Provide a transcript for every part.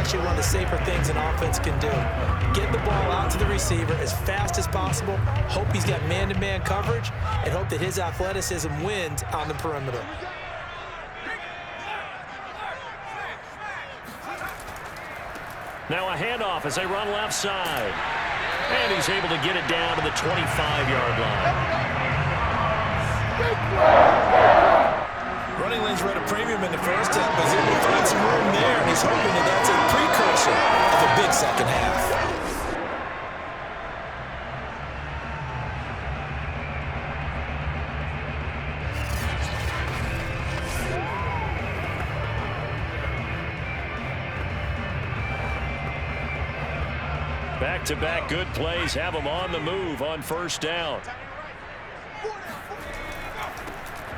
actually one of the safer things an offense can do. Get the ball out to the receiver as fast as possible, hope he's got man-to-man coverage, and hope that his athleticism wins on the perimeter. Now a handoff as they run left side. And he's able to get it down to the 25-yard line. Running lanes were at a premium in the first half, but he's able to find some room there, and he's hoping that that's a precursor of a big second half. Back-to-back good plays have him on the move on first down.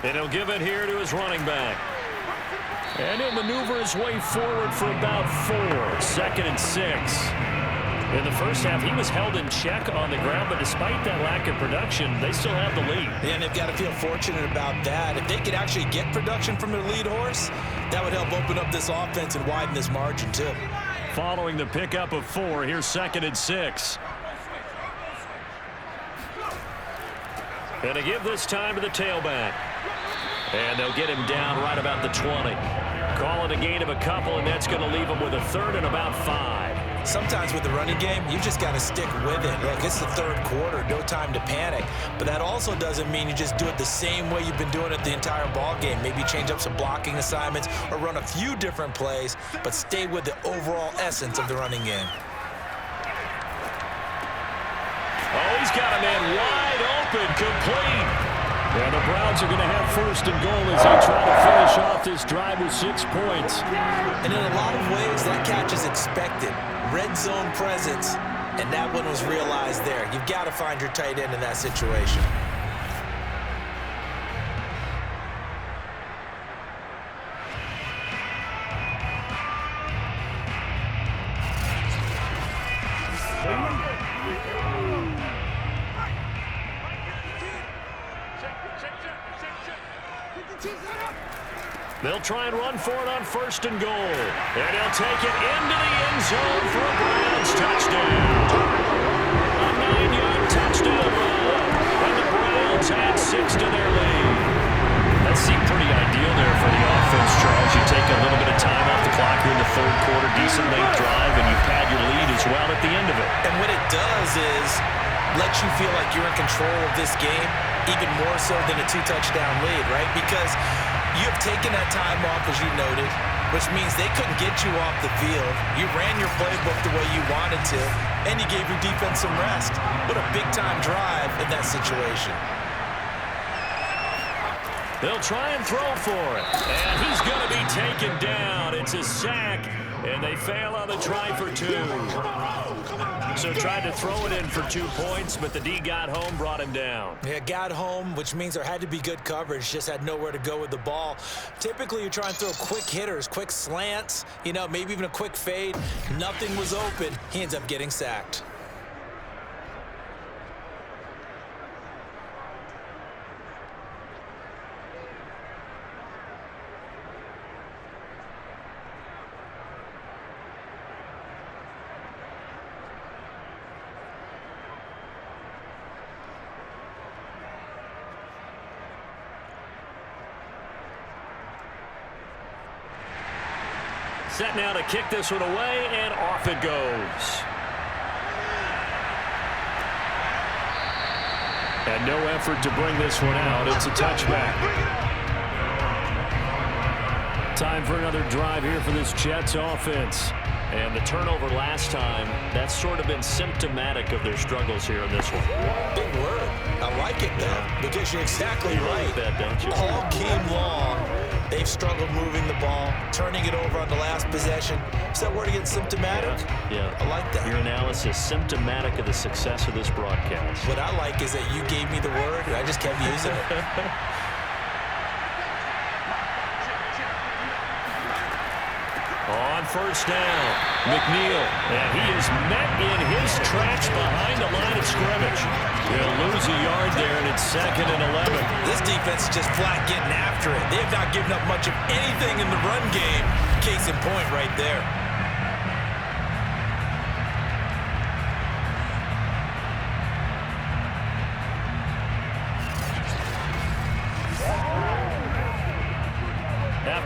And he'll give it here to his running back. And he'll maneuver his way forward for about 4. 2nd and 6. In the first half, he was held in check on the ground, but despite that lack of production, they still have the lead. Yeah, and they've got to feel fortunate about that. If they could actually get production from their lead horse, that would help open up this offense and widen this margin, too. Following the pickup of 4, here's 2nd and 6. And to give this time to the tailback. And they'll get him down right about the 20. Call it a gain of a couple, and that's going to leave him with a 3rd and about 5. Sometimes with the running game, you just got to stick with it. Look, it's the 3rd quarter, no time to panic. But that also doesn't mean you just do it the same way you've been doing it the entire ball game. Maybe change up some blocking assignments or run a few different plays, but stay with the overall essence of the running game. Oh, he's got a man wide open, complete. And the Browns are going to have 1st and goal as they try to finish off this drive with 6 points. And in a lot of ways, that catch is expected. Red zone presence, and that one was realized there. You've got to find your tight end in that situation. They'll try and run for it on 1st and goal. And he'll take it into the end zone for a Browns touchdown. A 9-yard touchdown run. And the Browns add 6 to their lead. That seemed pretty ideal there for the offense, Charles. You take a little bit of time off the clock here in the 3rd quarter, decent late drive, and you pad your lead as well at the end of it. And what it does is let you feel like you're in control of this game, even more so than a 2-touchdown lead, right? Because you have taken that time off, as you noted, which means they couldn't get you off the field. You ran your playbook the way you wanted to, and you gave your defense some rest. What a big-time drive in that situation. They'll try and throw for it, and he's going to be taken down. It's a sack, and they fail on the try for 2. So tried to throw it in for 2 points, but the D got home, brought him down. Yeah, got home, which means there had to be good coverage, just had nowhere to go with the ball. Typically, you're trying to throw quick hitters, quick slants, you know, maybe even a quick fade. Nothing was open. He ends up getting sacked. Set now to kick this one away, and off it goes. And no effort to bring this one out. It's a touchback. Time for another drive here for this Jets offense. And the turnover last time, that's sort of been symptomatic of their struggles here in this one. Big word. I like it, though, because you're exactly right. That, don't you? All game long, they've struggled moving the ball, turning it over on the last possession. Is that word again, symptomatic? Yeah. I like that. Your analysis, symptomatic of the success of this broadcast. What I like is that you gave me the word, and I just kept using it. On first down, McNeil, and he is met in his tracks behind the line of scrimmage. He'll lose a yard there, and it's 2nd and 11. This defense is just flat getting after it. They have not given up much of anything in the run game. Case in point right there.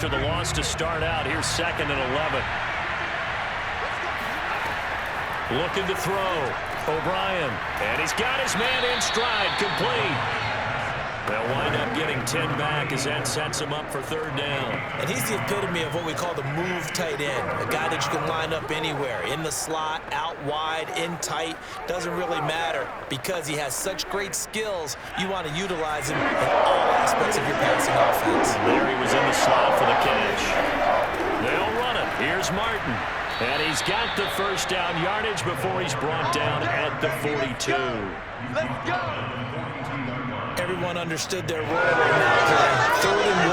after the loss to start out. Here's 2nd and 11. Looking to throw. O'Brien. And he's got his man in stride. Complete. They'll wind up getting 10 back as that sets him up for 3rd down. And he's the epitome of what we call the move tight end. A guy that you can line up anywhere. In the slot, out wide, in tight. Doesn't really matter because he has such great skills. You want to utilize him in all aspects of your passing offense. There he was in the slot for the catch. They'll run it. Here's Martin. And he's got the 1st down yardage before he's brought down at the 42. Let's go! Everyone understood their role on that play. 3rd and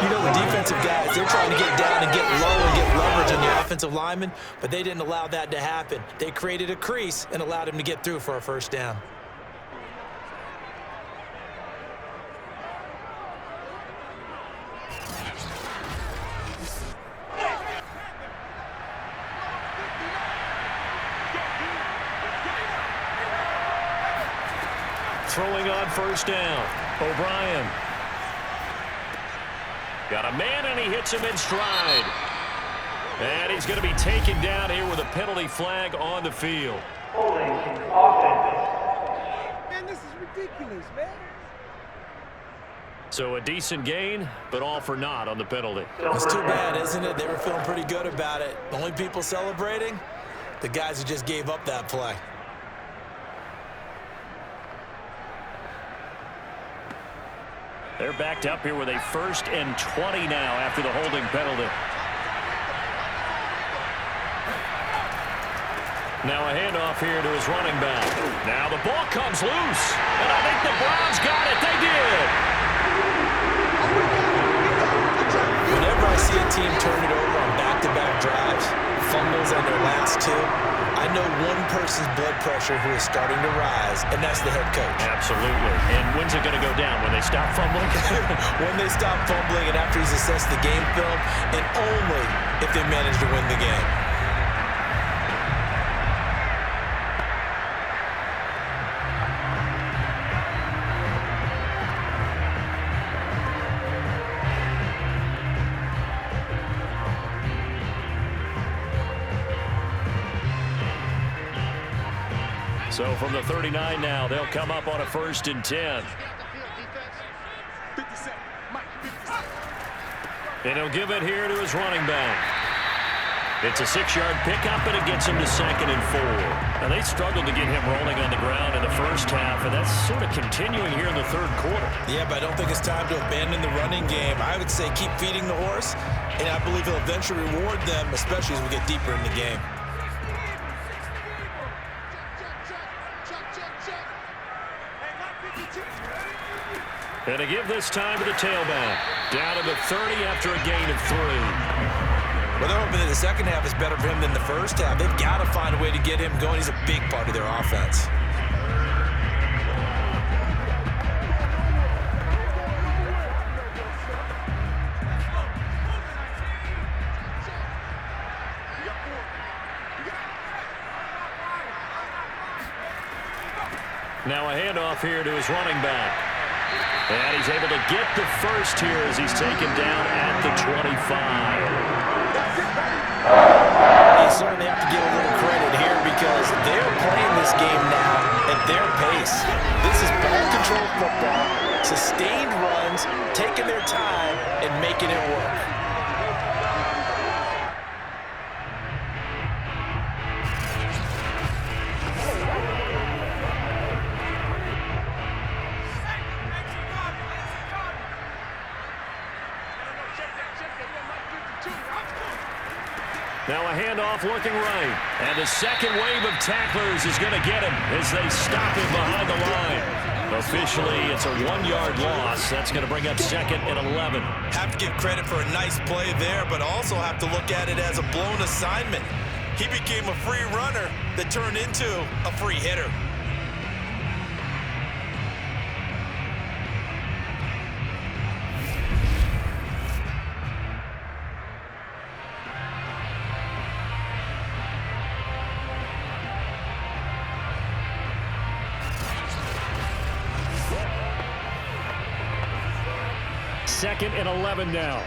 1. You know the defensive guys, they're trying to get down and get low and get leverage on the offensive lineman, but they didn't allow that to happen. They created a crease and allowed him to get through for a 1st down. Throwing on 1st down. O'Brien. Got a man, and he hits him in stride. And he's going to be taken down here with a penalty flag on the field. Man, this is ridiculous, man. So a decent gain, but all for naught on the penalty. It's too bad, isn't it? They were feeling pretty good about it. The only people celebrating, the guys who just gave up that play. They're backed up here with a 1st and 20 now after the holding penalty. Now a handoff here to his running back. Now the ball comes loose. And I think the Browns got it. They did. Whenever I see a team turn it over on back-to-back drives, fumbles on their last 2, I know one person's blood pressure who is starting to rise, and that's the head coach. Absolutely. And when's it going to go down? When they stop fumbling? When they stop fumbling and after he's assessed the game film, and only if they manage to win the game. So from the 39 now, they'll come up on a 1st and 10. And he'll give it here to his running back. It's a 6-yard pickup, and it gets him to 2nd and 4. Now, they struggled to get him rolling on the ground in the 1st half, and that's sort of continuing here in the 3rd quarter. Yeah, but I don't think it's time to abandon the running game. I would say keep feeding the horse, and I believe he'll eventually reward them, especially as we get deeper in the game. And to give this time to the tailback. Down to the 30 after a gain of 3. Well, they're hoping that the 2nd half is better for him than the 1st half. They've got to find a way to get him going. He's a big part of their offense. Now a handoff here to his running back. And he's able to get the 1st here as he's taken down at the 25. You certainly have to give a little credit here because they're playing this game now at their pace. This is ball control football, sustained runs, taking their time and making it work. Now a handoff looking right. And the 2nd wave of tacklers is going to get him as they stop him behind the line. Officially, it's a 1-yard loss. That's going to bring up 2nd and 11. Have to give credit for a nice play there, but also have to look at it as a blown assignment. He became a free runner that turned into a free hitter. Second and 11 now.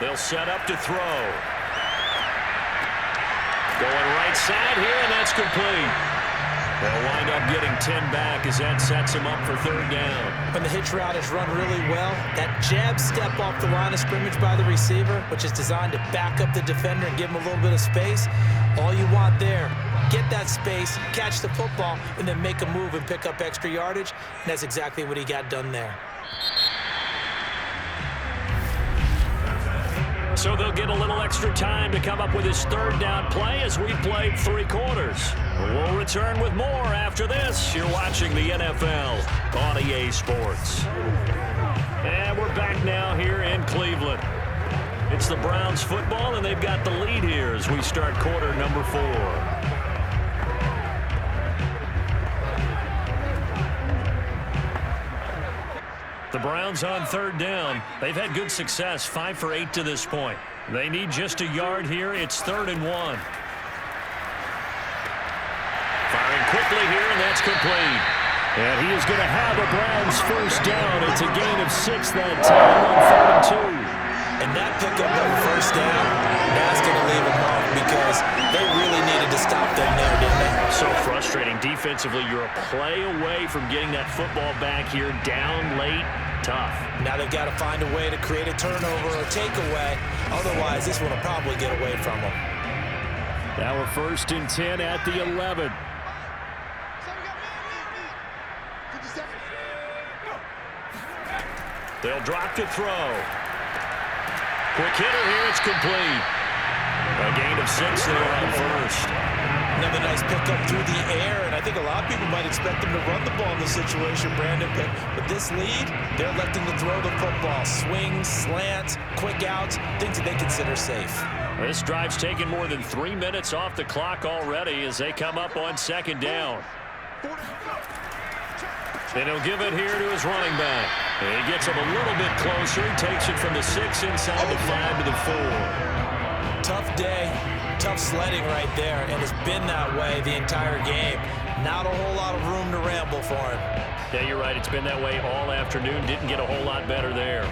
They'll set up to throw. Going right side here, and that's complete. They'll wind up getting 10 back as that sets them up for third down. When the hitch route is run really well, that jab step off the line of scrimmage by the receiver, which is designed to back up the defender and give him a little bit of space, all you want there, get that space, catch the football, and then make a move and pick up extra yardage, and that's exactly what he got done there. So they'll get a little extra time to come up with his third down play as we played 3 quarters. We'll return with more after this. You're watching the NFL on EA Sports. And we're back now here in Cleveland. It's the Browns football, and they've got the lead here as we start quarter number 4. The Browns on third down. They've had good success, 5 for 8 to this point. They need just a yard here. It's 3rd and 1. Firing quickly here, and that's complete. And he is going to have a Browns first down. It's a gain of 6 that time on 3rd and 2. And that pickup of a first down, that's going to leave a mark because they really needed to stop them there, didn't they? So frustrating. Defensively, you're a play away from getting that football back here down late. Tough. Now they've got to find a way to create a turnover or takeaway. Otherwise, this one will probably get away from them. Now we're 1st and 10 at the 11. They'll drop to throw. Quick hitter here. It's complete. A gain of 6 there on first. Another nice pickup through the air, and I think a lot of people might expect them to run the ball in this situation, Brandon, but with this lead, they're electing to throw the football. Swings, slants, quick outs, things that they consider safe. This drive's taken more than 3 minutes off the clock already as they come up on 2nd down. And he'll give it here to his running back. And he gets him a little bit closer. He takes it from the 6 inside the 5 to the 4. Tough day, tough sledding right there, and it's been that way the entire game. Not a whole lot of room to ramble for him. Yeah, you're right. It's been that way all afternoon. Didn't get a whole lot better there.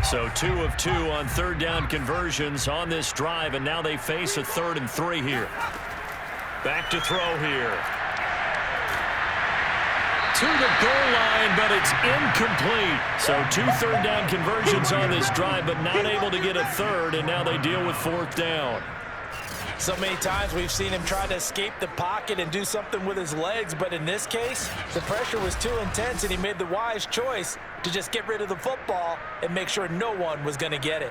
So 2 of 2 on 3rd down conversions on this drive, and now they face a 3rd and 3 here. Back to throw here. To the goal line, but it's incomplete. So 2 3rd down conversions on this drive, but not able to get a 3rd, and now they deal with 4th down. So many times we've seen him try to escape the pocket and do something with his legs, but in this case, the pressure was too intense, and he made the wise choice to just get rid of the football and make sure no one was going to get it.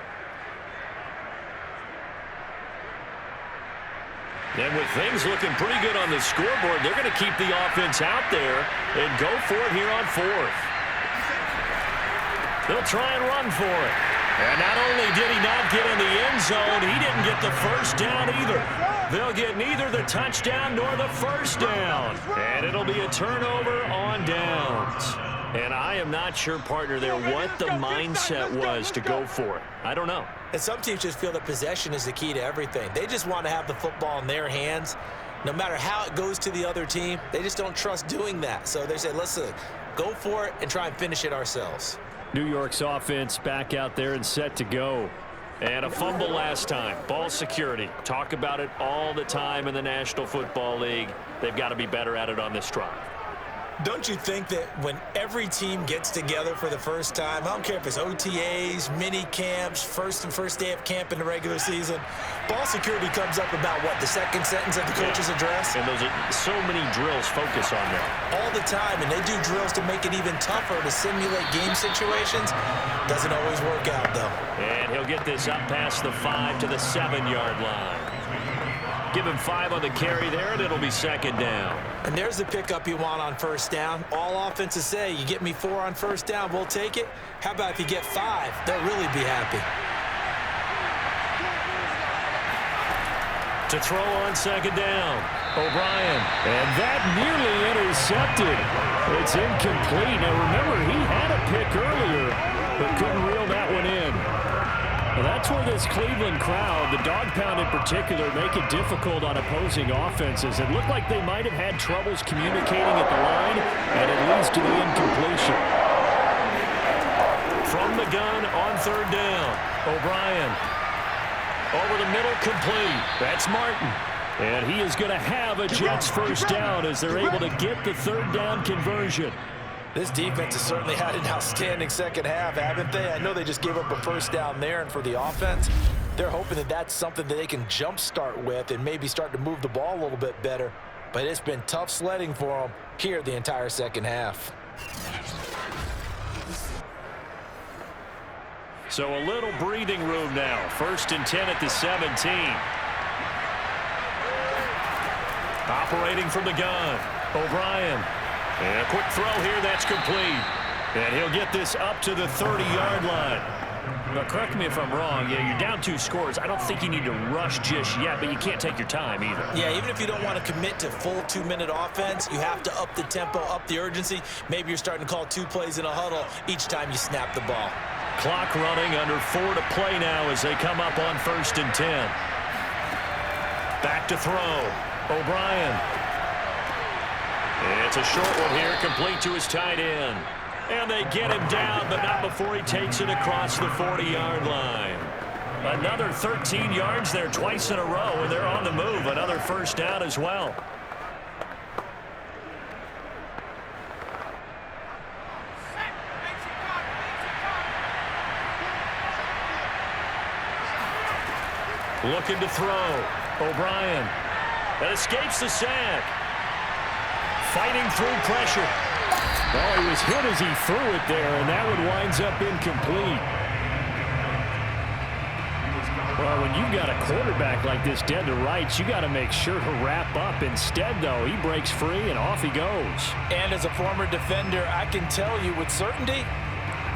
And with things looking pretty good on the scoreboard, they're going to keep the offense out there and go for it here on 4th. They'll try and run for it. And not only did he not get in the end zone, he didn't get the first down either. They'll get neither the touchdown nor the first down. And it'll be a turnover on downs. And I am not sure, partner, there what the mindset was to go for it. I don't know. And some teams just feel that possession is the key to everything. They just want to have the football in their hands. No matter how it goes to the other team, they just don't trust doing that. So they say, let's go for it and try and finish it ourselves. New York's offense back out there and set to go. And a fumble last time. Ball security. Talk about it all the time in the National Football League. They've got to be better at it on this drive. Don't you think that when every team gets together for the first time, I don't care if it's OTAs, mini camps, first day of camp in the regular season, ball security comes up about, what, the second sentence of the coach's address? And those are so many drills focus on that. All the time, and they do drills to make it even tougher to simulate game situations. Doesn't always work out, though. And he'll get this up past the 5 to the 7-yard line. Give him 5 on the carry there, and it'll be 2nd down. And there's the pickup you want on first down. All offenses say, you get me 4 on first down, we'll take it. How about if you get 5? They'll really be happy. To throw on second down, O'Brien. And that nearly intercepted. It's incomplete. Now remember, he had a pick earlier, but couldn't reel that one in. Well, that's where this Cleveland crowd, the dog pound in particular, make it difficult on opposing offenses. It looked like they might have had troubles communicating at the line, and it leads to the incompletion. From the gun on third down, O'Brien. Over the middle, complete. That's Martin. And he is going to have a Jets first down as they're able to get the third down conversion. This defense has certainly had an outstanding second half, haven't they? I know they just gave up a first down there, and for the offense, they're hoping that that's something that they can jumpstart with and maybe start to move the ball a little bit better. But it's been tough sledding for them here the entire second half. So a little breathing room now. 1st and 10 at the 17. Operating from the gun, O'Brien. And a quick throw here, that's complete. And he'll get this up to the 30-yard line. Now, correct me if I'm wrong. Yeah, you're down 2 scores. I don't think you need to rush just yet, but you can't take your time either. Yeah, even if you don't want to commit to full 2-minute offense, you have to up the tempo, up the urgency. Maybe you're starting to call 2 plays in a huddle each time you snap the ball. Clock running, under 4 to play now as they come up on 1st and 10. Back to throw, O'Brien. It's a short one here, complete to his tight end. And they get him down, but not before he takes it across the 40-yard line. Another 13 yards there twice in a row, and they're on the move. Another first down as well. Looking to throw, O'Brien. That escapes the sack. Fighting through pressure. Oh, he was hit as he threw it there, and that one winds up incomplete. Well, when you've got a quarterback like this dead to rights, you got to make sure to wrap up. Instead, though, he breaks free, and off he goes. And as a former defender, I can tell you with certainty,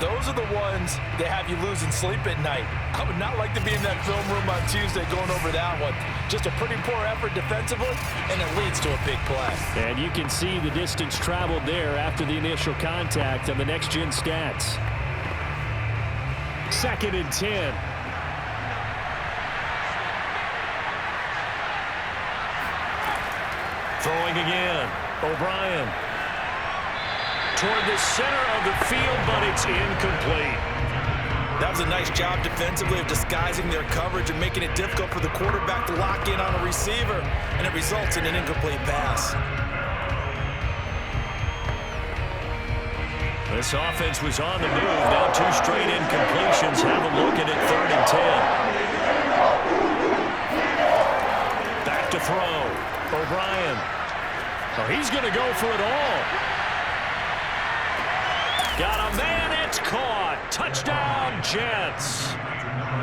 those are the ones that have you losing sleep at night. I would not like to be in that film room on Tuesday going over that one. Just a pretty poor effort defensively, and it leads to a big play. And you can see the distance traveled there after the initial contact on the next-gen stats. 2nd and 10. Throwing again, O'Brien. Toward the center of the field, but it's incomplete. That was a nice job defensively of disguising their coverage and making it difficult for the quarterback to lock in on a receiver, and it results in an incomplete pass. This offense was on the move. Now 2 straight incompletions. Have a look at it, 3rd and 10. Back to throw. O'Brien. Oh, he's going to go for it all. Got a man, it's caught. Touchdown, Jets.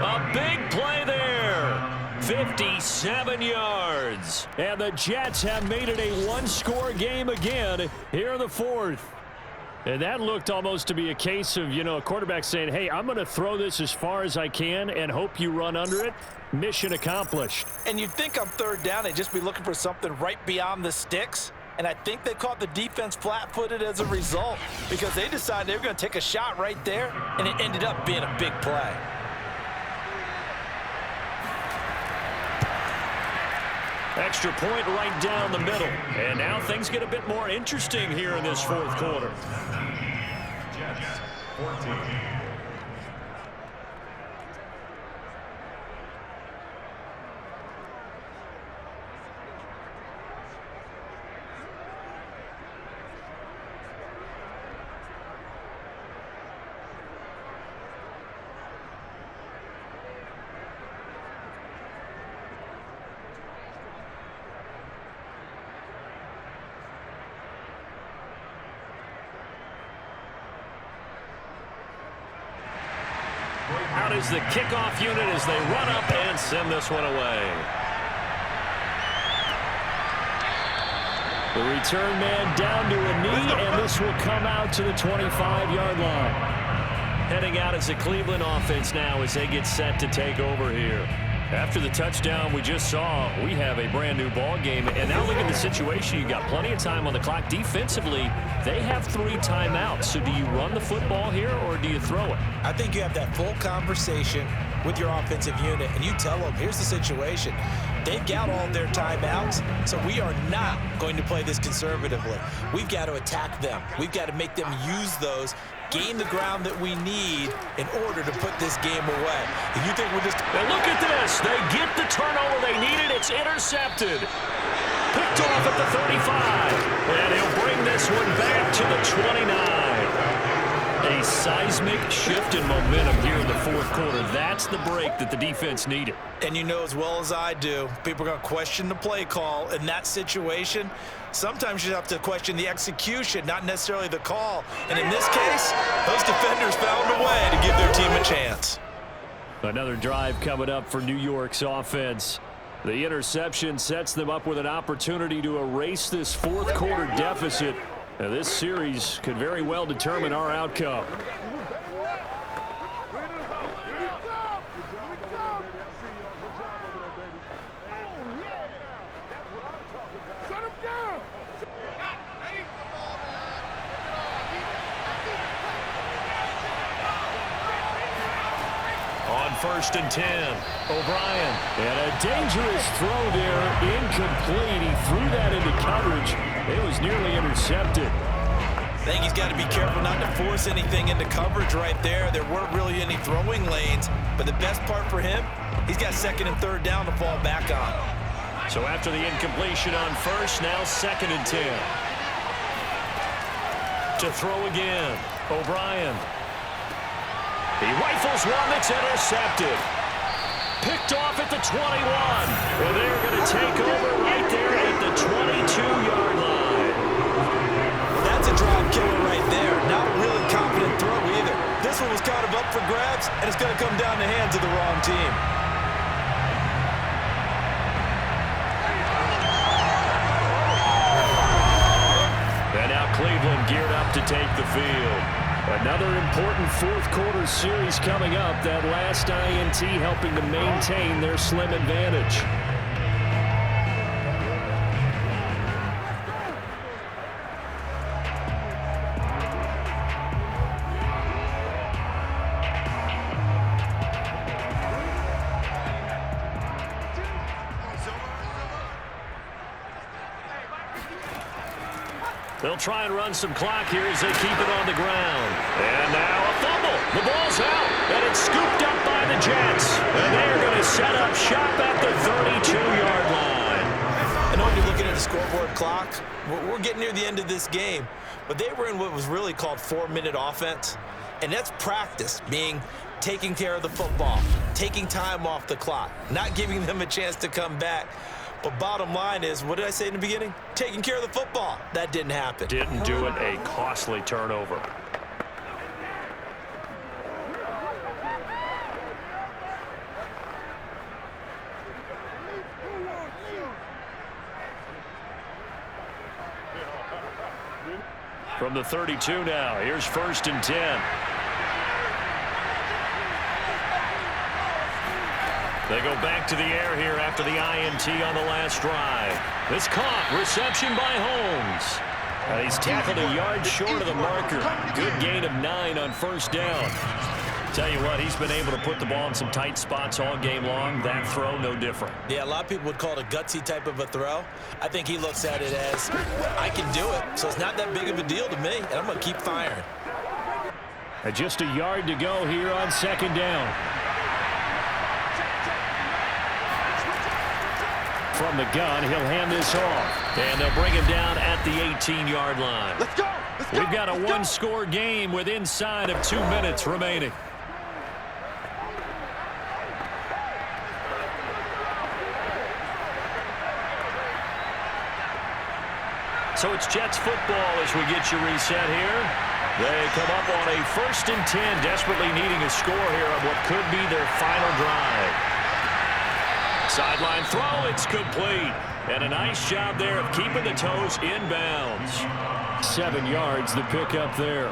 A big play there. 57 yards. And the Jets have made it a 1-score game again here in the 4th. And that looked almost to be a case of, a quarterback saying, hey, I'm going to throw this as far as I can and hope you run under it. Mission accomplished. And you'd think on 3rd down, they'd just be looking for something right beyond the sticks. And I think they caught the defense flat-footed as a result because they decided they were going to take a shot right there, and it ended up being a big play. Extra point right down the middle. And now things get a bit more interesting here in this 4th quarter. Jets, 14. Out is the kickoff unit as they run up and send this one away. The return man down to a knee, and this will come out to the 25-yard line. Heading out as the Cleveland offense now as they get set to take over here. After the touchdown we just saw, we have a brand new ball game. And now look at the situation. You got plenty of time on the clock. Defensively, they have 3 timeouts. So do you run the football here or do you throw it? I think you have that full conversation with your offensive unit, and you tell them, here's the situation. They've got all their timeouts, so we are not going to play this conservatively. We've got to attack them. We've got to make them use those, gain the ground that we need in order to put this game away. If you think we're just... And look at this. They get the turnover they needed. It's intercepted. Picked off at the 35. And he'll bring this one back to the 29. A seismic shift in momentum here in the fourth quarter. That's the break that the defense needed. And you know as well as I do, people are going to question the play call in that situation. Sometimes you have to question the execution, not necessarily the call. And in this case, those defenders found a way to give their team a chance. Another drive coming up for New York's offense. The interception sets them up with an opportunity to erase this fourth quarter deficit. Now, this series could very well determine our outcome. On 1st and 10, O'Brien. And a dangerous throw there, incomplete. He threw that into coverage. It was nearly intercepted. I think he's got to be careful not to force anything into coverage right there. There weren't really any throwing lanes, but the best part for him, he's got 2nd and 3rd down to fall back on. So after the incompletion on 1st, now 2nd and 10. To throw again, O'Brien. He rifles one that's intercepted. Picked off at the 21. Well, they're going to take over right there at the 22-yard line. That's a drive killer right there. Not a really confident throw either. This one was kind of up for grabs, and it's going to come down the hands of the wrong team. And now Cleveland geared up to take the field. Another important fourth quarter series coming up. That last INT helping to maintain their slim advantage. They'll try and run some clock here as they keep it on the ground. And now a fumble. The ball's out, and it's scooped up by the Jets. And they're going to set up shop at the 32-yard line. I know when you're looking at the scoreboard clock, we're getting near the end of this game, but they were in what was really called 4-minute offense, and that's practice, meaning taking care of the football, taking time off the clock, not giving them a chance to come back. But bottom line is, what did I say in the beginning? Taking care of the football. That didn't happen. Didn't do it. A costly turnover. From the 32 now, here's 1st and 10. They go back to the air here after the INT on the last drive. It's caught. Reception by Holmes. He's tackled a yard short of the marker. Good gain of 9 on 1st down. Tell you what, he's been able to put the ball in some tight spots all game long. That throw, no different. Yeah, a lot of people would call it a gutsy type of a throw. I think he looks at it as, I can do it, so it's not that big of a deal to me, and I'm going to keep firing. Just a yard to go here on 2nd down. From the gun, he'll hand this off. And they'll bring him down at the 18-yard line. Let's go! We've got a one-score game with inside of 2 minutes remaining. So it's Jets football as we get you reset here. They come up on a 1st and 10, desperately needing a score here on what could be their final drive. Sideline throw, it's complete. And a nice job there of keeping the toes inbounds. 7 yards, the pick up there.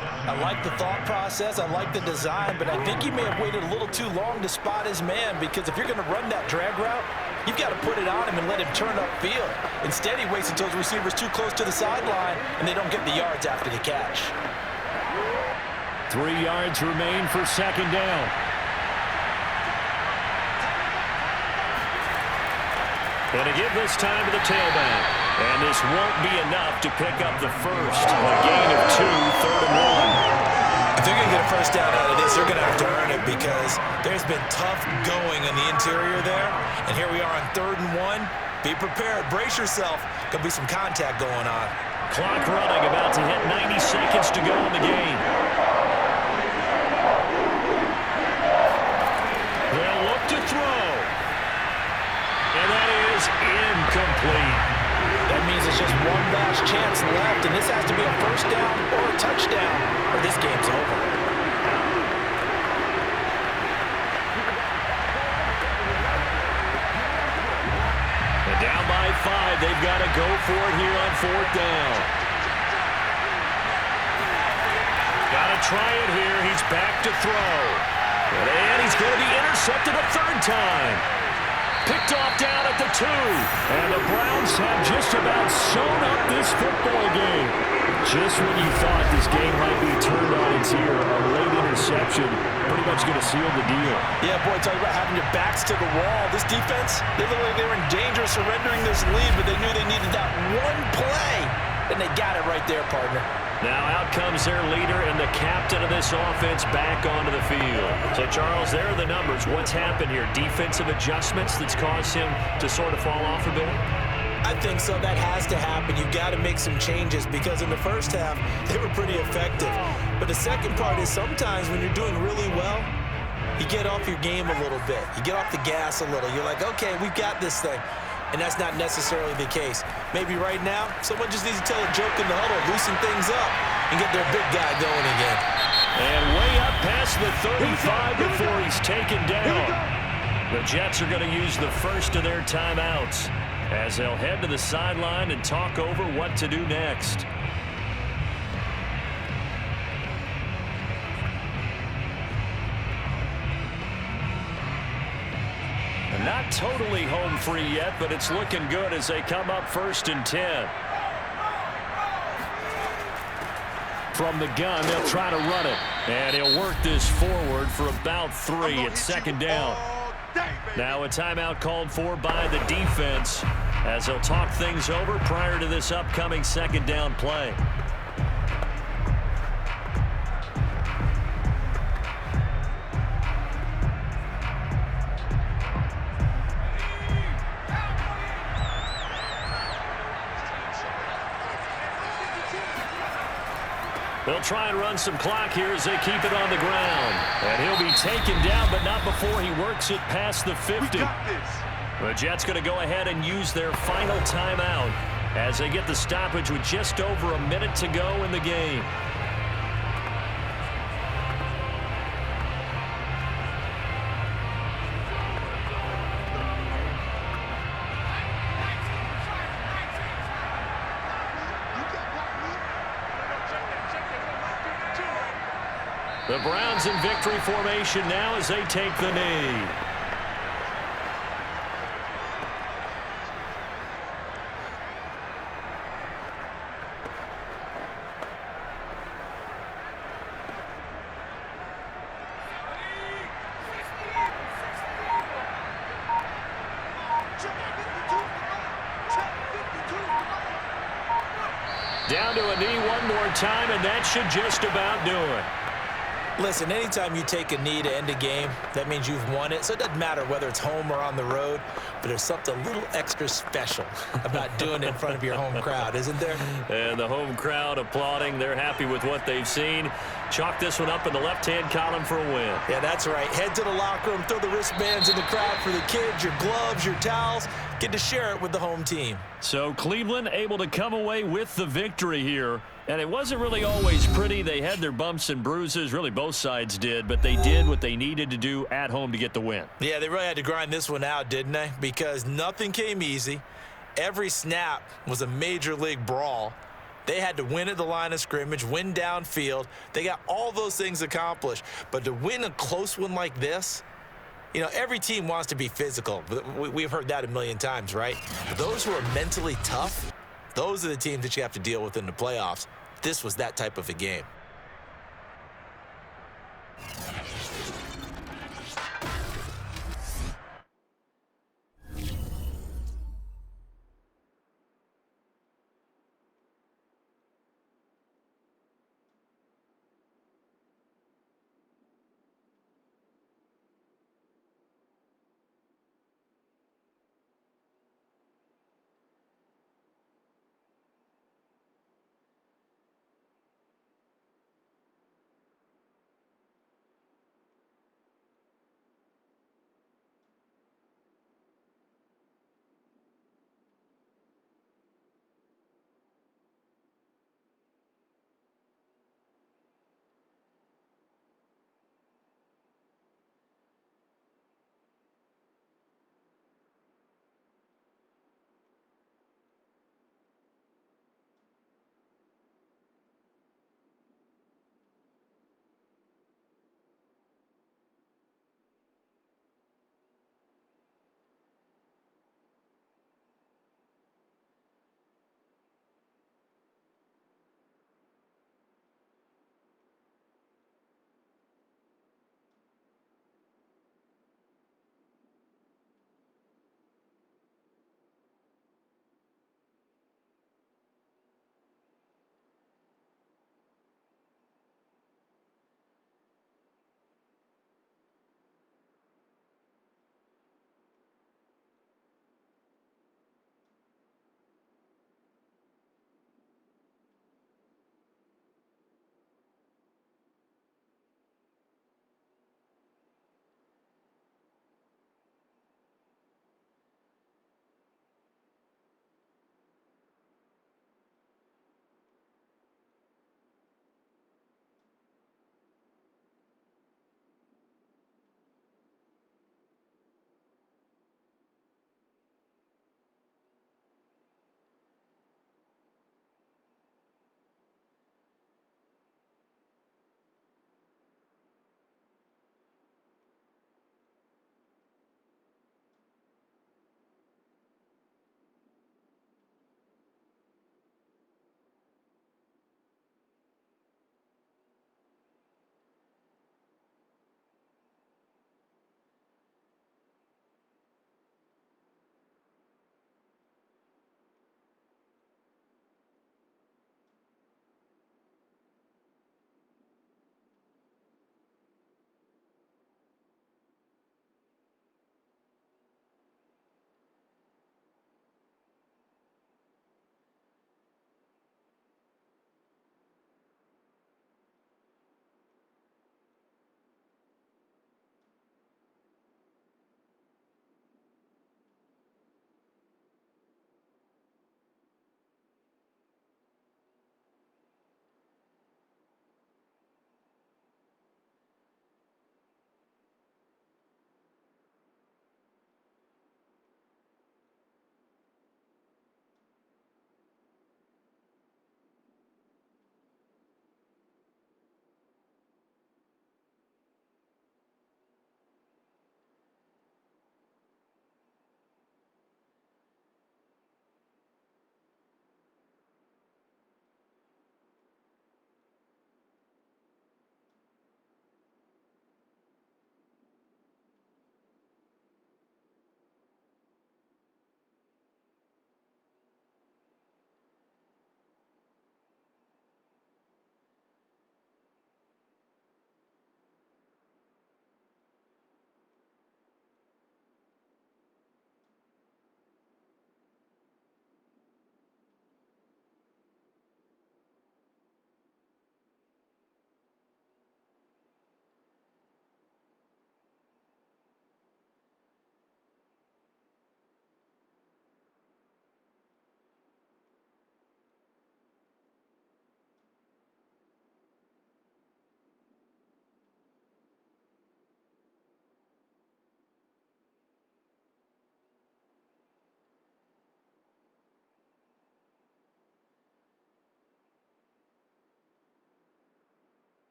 I like the thought process. I like the design, but I think he may have waited a little too long to spot his man, because if you're going to run that drag route, you've got to put it on him and let him turn upfield. Instead, he waits until his receiver's too close to the sideline, and they don't get the yards after the catch. 3 yards remain for second down. Going to give this time to the tailback. And this won't be enough to pick up the first. A gain of 2, 3rd and 1. If they're going to get a first down out of this, they're going to have to earn it, because there's been tough going in the interior there. And here we are on 3rd and 1. Be prepared. Brace yourself. Could be some contact going on. Clock running, about to hit 90 seconds to go in the game. They'll look to throw. And that is incomplete. That means it's just one last chance left, and this has to be a first down or a touchdown, or this game's over. And down by 5, they've got to go for it here on 4th down. Got to try it here. He's back to throw. And he's going to be intercepted a 3rd time. Picked off down at the 2. And the Browns have just about sewn up this football game. Just when you thought this game might be turned on its ear, a late interception pretty much going to seal the deal. Yeah, boy, talk about having your backs to the wall. This defense, they look like they were in danger of surrendering this lead, but they knew they needed that one play, and they got it right there, partner. Now out comes their leader and the captain of this offense back onto the field. So, Charles, there are the numbers. What's happened here? Defensive adjustments that's caused him to sort of fall off a bit? I think so. That has to happen. You've got to make some changes, because in the first half, they were pretty effective. But the second part is, sometimes when you're doing really well, you get off your game a little bit. You get off the gas a little. You're like, okay, we've got this thing. And that's not necessarily the case. Maybe right now, someone just needs to tell a joke in the huddle, loosen things up, and get their big guy going again. And way up past the 35 before he's taken down. The Jets are going to use the first of their timeouts as they'll head to the sideline and talk over what to do next. Not totally home free yet, but it's looking good as they come up 1st and 10. From the gun, they'll try to run it. And he'll work this forward for about 3 at 2nd down. Now a timeout called for by the defense as they'll talk things over prior to this upcoming 2nd down play. They'll try and run some clock here as they keep it on the ground. And he'll be taken down, but not before he works it past the 50. The Jets going to go ahead and use their final timeout as they get the stoppage with just over a minute to go in the game. The Browns in victory formation now as they take the knee. Down to a knee one more time, and that should just about do it. Listen, anytime you take a knee to end a game, that means you've won it. So it doesn't matter whether it's home or on the road, but there's something a little extra special about doing it in front of your home crowd, isn't there? And the home crowd applauding. They're happy with what they've seen. Chalk this one up in the left-hand column for a win. Yeah, that's right. Head to the locker room, throw the wristbands in the crowd for the kids, your gloves, your towels. Get to share it with the home team. So Cleveland able to come away with the victory here. And it wasn't really always pretty. They had their bumps and bruises. Really, both sides did. But they did what they needed to do at home to get the win. Yeah, they really had to grind this one out, didn't they? Because nothing came easy. Every snap was a major league brawl. They had to win at the line of scrimmage, win downfield. They got all those things accomplished. But to win a close one like this, you know, every team wants to be physical. We've heard that a million times, right? But those who are mentally tough, those are the teams that you have to deal with in the playoffs. This was that type of a game.